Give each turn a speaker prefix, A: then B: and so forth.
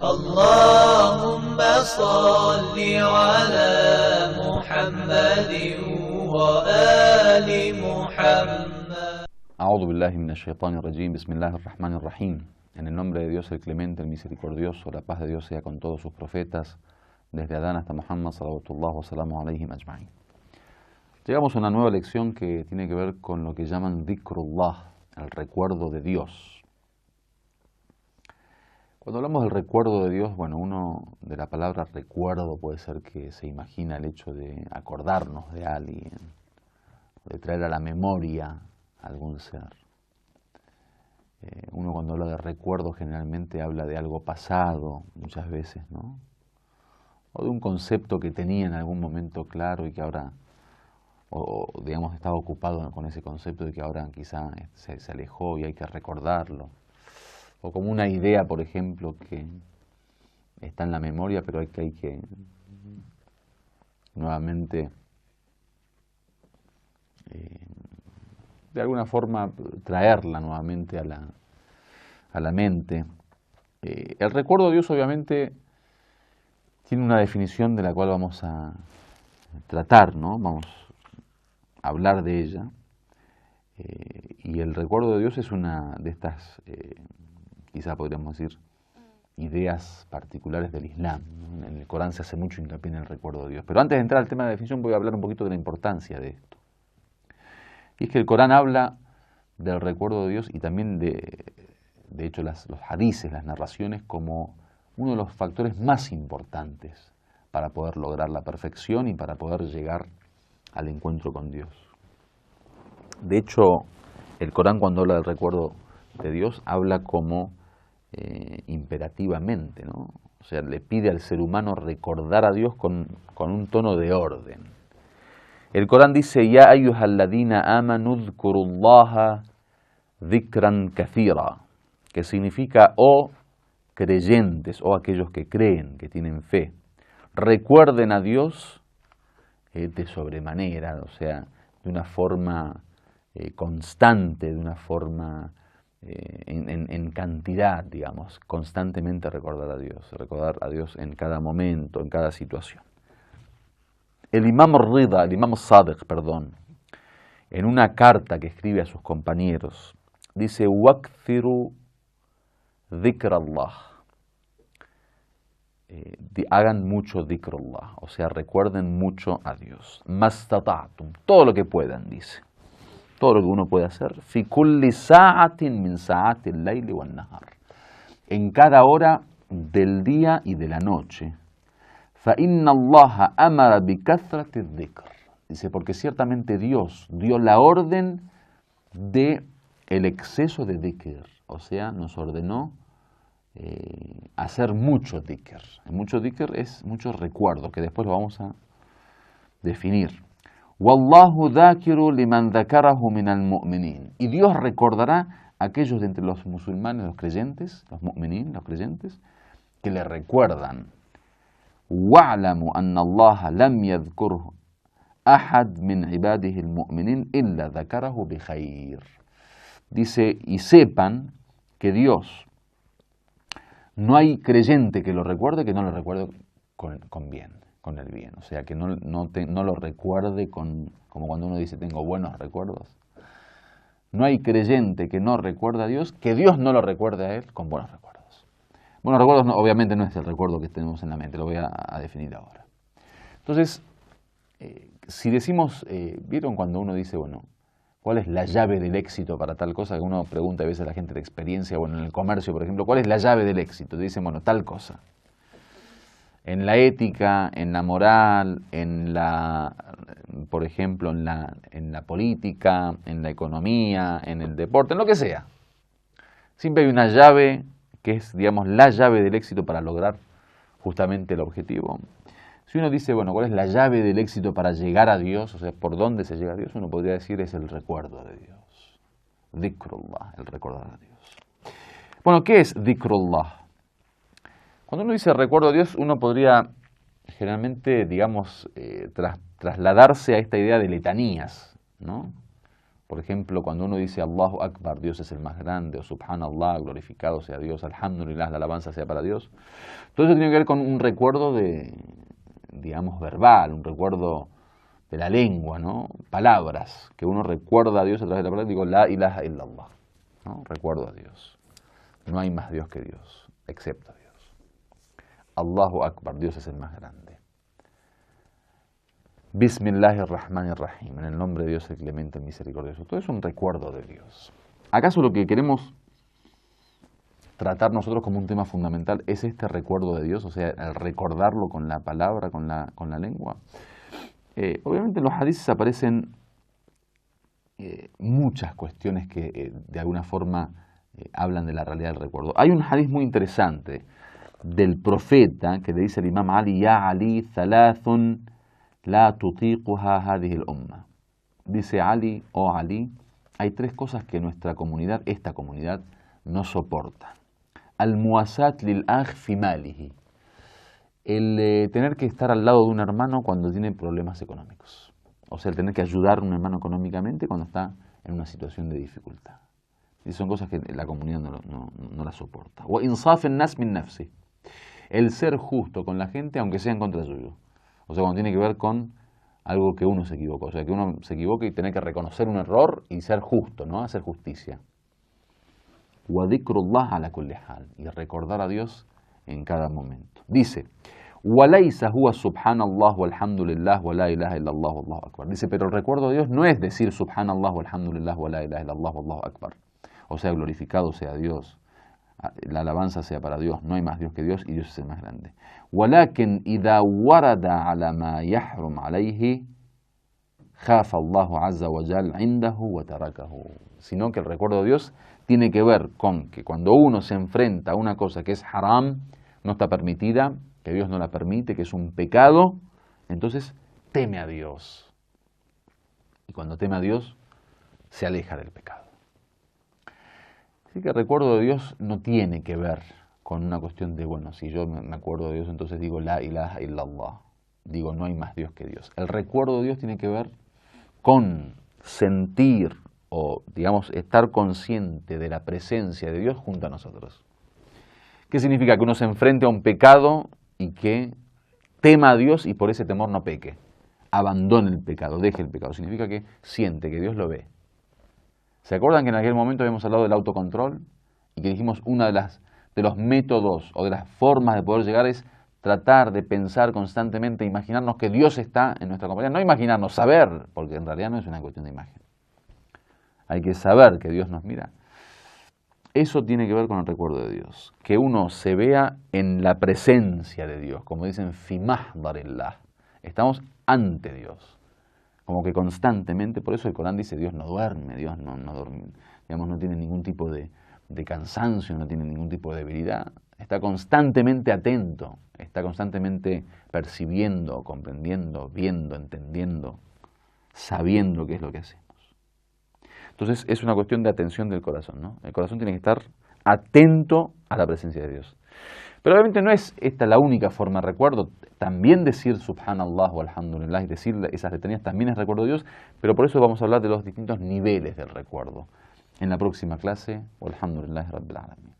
A: اللهم صل على محمد وآل محمد.
B: A'udhu billahi minash shaitanir rajim. Bismillahir rahmanir rahim. En el nombre de Dios el Clemente, el Misericordioso, la paz de Dios sea con todos sus profetas, desde Adán hasta Muhammad, salawatullah wa salamu alayhim ajma'in. Llegamos a una nueva lección que tiene que ver con lo que llaman dhikrullah, el recuerdo de Dios. Cuando hablamos del recuerdo de Dios, bueno, uno de la palabra recuerdo puede ser que se imagina el hecho de acordarnos de alguien, de traer a la memoria a algún ser. Uno cuando habla de recuerdo generalmente habla de algo pasado, muchas veces, ¿no? O de un concepto que tenía en algún momento claro y que ahora, o digamos, estaba ocupado con ese concepto y que ahora quizá se alejó y hay que recordarlo. O como una idea, por ejemplo, que está en la memoria, pero hay que nuevamente, de alguna forma, traerla nuevamente a la mente. El recuerdo de Dios, obviamente, tiene una definición de la cual vamos a tratar, ¿no? Vamos a hablar de ella. Y el recuerdo de Dios es una de estas, quizá podríamos decir, ideas particulares del Islam, ¿no? En el Corán se hace mucho hincapié en el recuerdo de Dios. Pero antes de entrar al tema de la definición voy a hablar un poquito de la importancia de esto. Y es que el Corán habla del recuerdo de Dios y también de hecho los hadices, las narraciones, como uno de los factores más importantes para poder lograr la perfección y para poder llegar al encuentro con Dios. De hecho, el Corán cuando habla del recuerdo de Dios habla como imperativamente, ¿no? O sea, le pide al ser humano recordar a Dios con un tono de orden. El Corán dice, Ya ayyuhalladina amanu dhkurullaha dhikran kathira, que significa, oh creyentes, o aquellos que creen, que tienen fe, recuerden a Dios de sobremanera, o sea, de una forma constante, de una forma en cantidad, digamos, constantemente recordar a Dios en cada momento, en cada situación. El Imam Sadiq, en una carta que escribe a sus compañeros, dice, Wakthiru dhikrallah, hagan mucho dhikrullah, o sea, recuerden mucho a Dios. Mastata'tum, todo lo que puedan, dice. Todo lo que uno puede hacer. Fi kulli sa'atin min sa'ati al-layli wan-nahar. En cada hora del día y de la noche. Fa inna Allaha amara bi kathrati dhikr. Dice, porque ciertamente Dios dio la orden de el exceso de dhikr. O sea, nos ordenó hacer mucho dhikr. Mucho dhikr es mucho recuerdo, que después lo vamos a definir. Wallahu dhakiru liman dhakarahu minal mu'minin. Y Dios recordará a aquellos de entre los musulmanes, los creyentes, los mu'minin, los creyentes, que le recuerdan. Wa'lamu anna Allah lam yadhkurhu ahad min ibadihi al-mu'minin illa dhakarahu bi khair. Dice, y sepan que Dios, no hay creyente que lo recuerde que no lo recuerde con bien, con el bien. O sea, que no lo recuerde como cuando uno dice, tengo buenos recuerdos. No hay creyente que no recuerde a Dios, que Dios no lo recuerde a él con buenos recuerdos. Buenos recuerdos obviamente no es el recuerdo que tenemos en la mente, lo voy a definir ahora. Entonces, si decimos, ¿vieron cuando uno dice, bueno, ¿cuál es la llave del éxito para tal cosa? Que uno pregunta a veces a la gente de experiencia, bueno, en el comercio, por ejemplo, ¿cuál es la llave del éxito? Te dicen, bueno, tal cosa. En la ética, en la moral, por ejemplo, en la política, en la economía, en el deporte, en lo que sea. Siempre hay una llave que es, digamos, la llave del éxito para lograr justamente el objetivo. Si uno dice, bueno, ¿cuál es la llave del éxito para llegar a Dios? O sea, ¿por dónde se llega a Dios? Uno podría decir es el recuerdo de Dios. Dhikrullah, el recordar a Dios. Bueno, ¿qué es dhikrullah? Cuando uno dice recuerdo a Dios, uno podría generalmente, digamos, trasladarse a esta idea de letanías, ¿no? Por ejemplo, cuando uno dice Allahu Akbar, Dios es el más grande, o Subhanallah, glorificado sea Dios, Alhamdulillah, la alabanza sea para Dios. Todo eso tiene que ver con un recuerdo digamos, verbal, un recuerdo de la lengua, ¿no? Palabras, que uno recuerda a Dios a través de la palabra. Digo, la ilaha illallah, ¿no? Recuerdo a Dios. No hay más Dios que Dios, excepto Dios. Allahu Akbar, Dios es el más grande. Bismillahirrahmanirrahim, en el nombre de Dios el clemente, el misericordioso. Todo es un recuerdo de Dios. ¿Acaso lo que queremos tratar nosotros como un tema fundamental es este recuerdo de Dios? O sea, el recordarlo con la palabra, con la lengua. Obviamente en los hadices aparecen muchas cuestiones que de alguna forma hablan de la realidad del recuerdo. Hay un hadiz muy interesante del profeta que le dice al imam Ali: Ya Ali, thalathun la tutiquha hadhihi al-umma. Dice Ali, oh Ali, hay tres cosas que nuestra comunidad, esta comunidad, no soporta. Al-muasat lil-akh fi malihi. El tener que estar al lado de un hermano cuando tiene problemas económicos. O sea, el tener que ayudar a un hermano económicamente cuando está en una situación de dificultad. Y son cosas que la comunidad no la soporta. Wa insaf an-nas min nafsi. El ser justo con la gente aunque sea en contra suyo. O sea, cuando tiene que ver con algo que uno se equivocó. O sea, que uno se equivoque y tener que reconocer un error y ser justo, ¿no? Hacer justicia. Wa dhikrullah ala kulli hal. Y recordar a Dios en cada momento. Dice: وَلَيْسَ هُوَ سُبْحَانَ اللَّهُ وَالْحَمْدُ لِلَّهِ وَلَا إِلَهَ إِلَّا اللَّهُ وَاللَّهُ أَكْبَرُ. Dice, pero el recuerdo de Dios no es decir Subhanallah walhamdulillah wa la ilaha illallah wallahu akbar. O sea, glorificado sea Dios, la alabanza sea para Dios, no hay más Dios que Dios y Dios es el más grande. وَلَكِنْ إِذَا وَرَدَ عَلَى مَا يَحْرُمْ عَلَيْهِ خَافَ اللَّهُ عَزَّ وَجَلَّ عِنْدَهُ وَتَرَكَهُ. Sino que el recuerdo de Dios tiene que ver con que cuando uno se enfrenta a una cosa que es haram, no está permitida, que Dios no la permite, que es un pecado, entonces teme a Dios. Y cuando teme a Dios, se aleja del pecado. Así que el recuerdo de Dios no tiene que ver con una cuestión de, bueno, si yo me acuerdo de Dios, entonces digo la ilaha illallah. Digo, no hay más Dios que Dios. El recuerdo de Dios tiene que ver con sentir o, digamos, estar consciente de la presencia de Dios junto a nosotros. ¿Qué significa? Que uno se enfrente a un pecado y que tema a Dios y por ese temor no peque. Abandone el pecado, deje el pecado. Significa que siente que Dios lo ve. ¿Se acuerdan que en aquel momento habíamos hablado del autocontrol? Y que dijimos una de los métodos o de las formas de poder llegar es tratar de pensar constantemente, imaginarnos que Dios está en nuestra compañía. No imaginarnos, saber, porque en realidad no es una cuestión de imagen. Hay que saber que Dios nos mira. Eso tiene que ver con el recuerdo de Dios, que uno se vea en la presencia de Dios, como dicen, fi mahdarillah. Estamos ante Dios, como que constantemente, por eso el Corán dice, Dios no duerme, Dios no duerme, digamos, no tiene ningún tipo de cansancio, no tiene ningún tipo de debilidad, está constantemente atento, está constantemente percibiendo, comprendiendo, viendo, entendiendo, sabiendo qué es lo que hacemos. Entonces es una cuestión de atención del corazón, ¿no? El corazón tiene que estar atento a la presencia de Dios. Pero obviamente no es esta la única forma de recuerdo. También decir Subhanallah o Alhamdulillah y decir esas letanías también es recuerdo de Dios, pero por eso vamos a hablar de los distintos niveles del recuerdo. En la próxima clase, Alhamdulillah Rabbil Alamin.